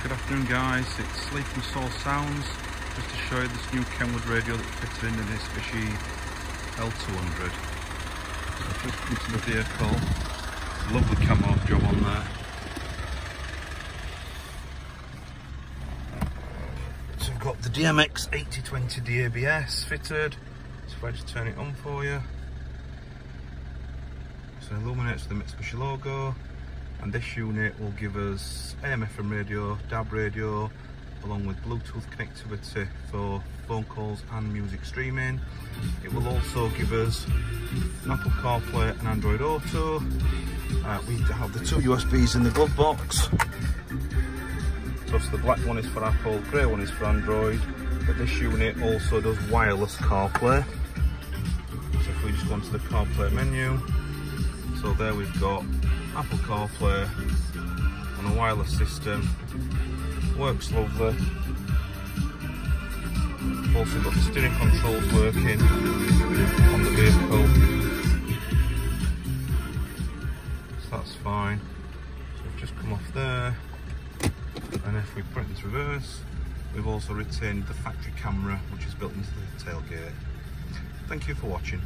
Good afternoon guys, it's Lee from Soul Sounds, just to show you this new KENWOOD radio that fitted in the Mitsubishi L200. So just into the vehicle, lovely camo job on there. So we've got the DMX8020DABS fitted, so if I just turn it on for you. So it illuminates the Mitsubishi logo. And this unit will give us AM/FM radio, DAB radio, along with Bluetooth connectivity for phone calls and music streaming. It will also give us an Apple CarPlay and Android Auto. We have the two USBs in the glove box. So the black one is for Apple, grey one is for Android. But this unit also does wireless CarPlay. So if we just go into the CarPlay menu, so there we've got Apple CarPlay on a wireless system, works lovely. Also got the steering controls working on the vehicle, so that's fine. So we've just come off there, and if we put it into reverse, we've also retained the factory camera which is built into the tailgate. Thank you for watching.